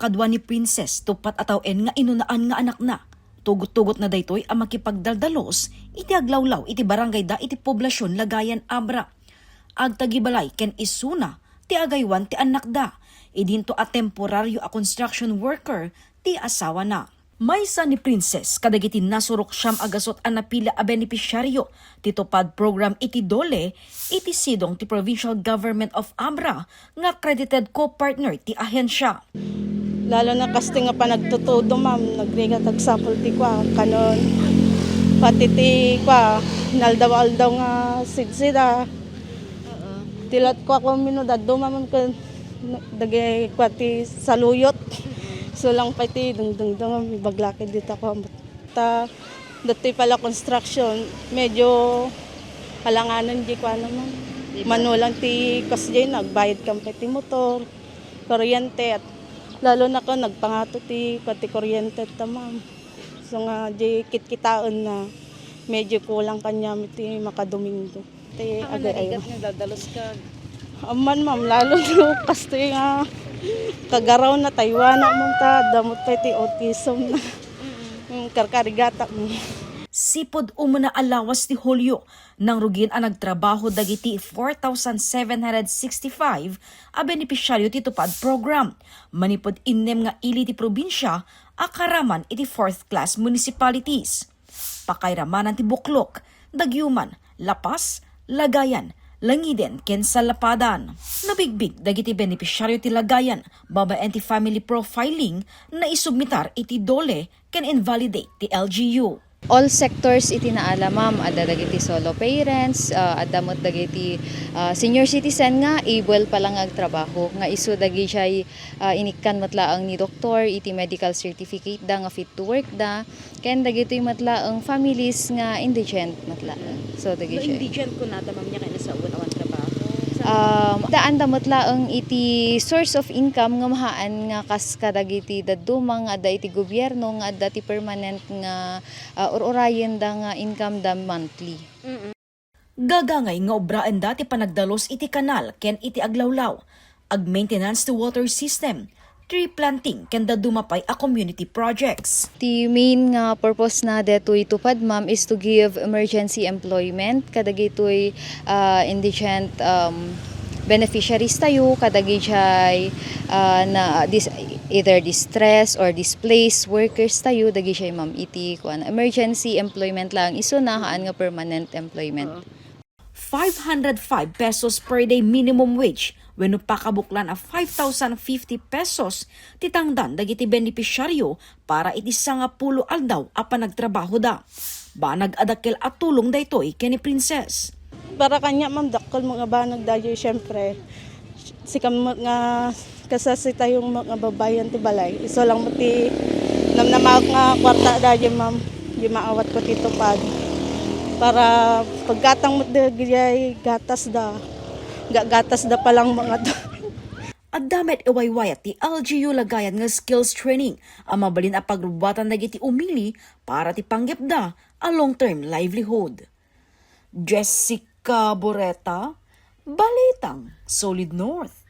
kadwa ni Princess tupat atawen nga inunaan nga anak na. Tugot-tugot na daytoy ang makipagdaldalos iti aglawlaw iti barangay da iti poblasyon Lagayan Abra. Agtagibalay ken isuna ti agaywan ti anak da. Idinto a temporaryo a construction worker ti asawa na. Maysa ni Princess kadagiti nasurok siyam agasot a napila a benepisyaryo ti tupad program iti dole iti sidong ti Provincial Government of Abra nga accredited co-partner ti ahensya. Lalo na kasi nga pa nagtutudo ma'am, nagrigatag sample ti kwa, kanon, pati ti kwa, naldaw-aldaw nga sidsida. Tilat kwa ko minudad, dumamon ko, dagay kwa ti saluyot. So lang pa ti, dung baglakid dito ko. Dati pala construction, medyo halanganan di kwa naman. Manulang ti kasjay, nagbayad kang ti motor, kuryente at lalo na ko nagpangato ti pati kuryente ta ma'am. So nga di kit-kitaon na medyo kulang kanya ti makadomingo. Ti agay nga dadalos ka. Aman ma'am lalo no kasi nga kagaraw na Taiwan mo ta damot pa ti autism na. Karkarigata mo. Sipod umuna alawas ti Hulyo nang rugin ang nagtrabaho dagiti 4,765 a benepisyaryo ti tupad program. Manipod innem nga ili ti probinsya a karaman iti 4th class municipalities. Pakairamanan ti Buklok, Dagyuman, Lapas, Lagayan, Langiden ken Salapadan. Nabigbig dagiti benepisyaryo ti Lagayan babaen ti family profiling na isubmitar iti dole ken invalidate ti LGU. All sectors iti naala ma'am, adda dagiti solo parents, adamot dagiti senior citizen nga able pa lang agtrabaho nga isu dagi siya inikkan matlaang ni doktor iti medical certificate da nga fit to work da ken dagiti matlaang families nga indigent matlaang. So dagi siya. Indigent ko nata ma'am niya kay sa awan trabaho. Daan damot laeng iti source of income nga mahaan nga kas kadagiti dadumang adda iti gobyerno nga adda ti permanent nga urayen da nga income da monthly. Gagangay nga obraan dati panagdalos iti kanal ken iti aglawlaw, ag maintenance to water system, tree planting ken dadumapay a community projects. The main nga purpose na detoy tupad ma'am is to give emergency employment kadagitoy indigent beneficiaries tayo kadagitoy na either distress or displaced workers tayo dagi siya ma'am iti kuan emergency employment lang isunahaan nga permanent employment. 505 pesos per day minimum wage wenno pakabuklan a 5,050 pesos titangdan dagiti benepisyaryo para iti 10 aldaw a panagtrabaho da. Banag adakkel at tulong daytoy ken ni Princess. Para kanya ma'am dakkel mga banag dayo syempre. Sikam nga kasasi tayong mga babayan ti balay. Iso lang mo ti namnamak nga kwarta dayo ma'am. Di maawat ko ti tupad. Para paggatang mo dagay gatas da. Gatas da palang mga to. At damit iwaywayat ti LGU Lagayan nga skills training ang mabalin a pagrubatan dagiti umili para ti panggepda a long-term livelihood. Jessica Boreta, Balitang Solid North.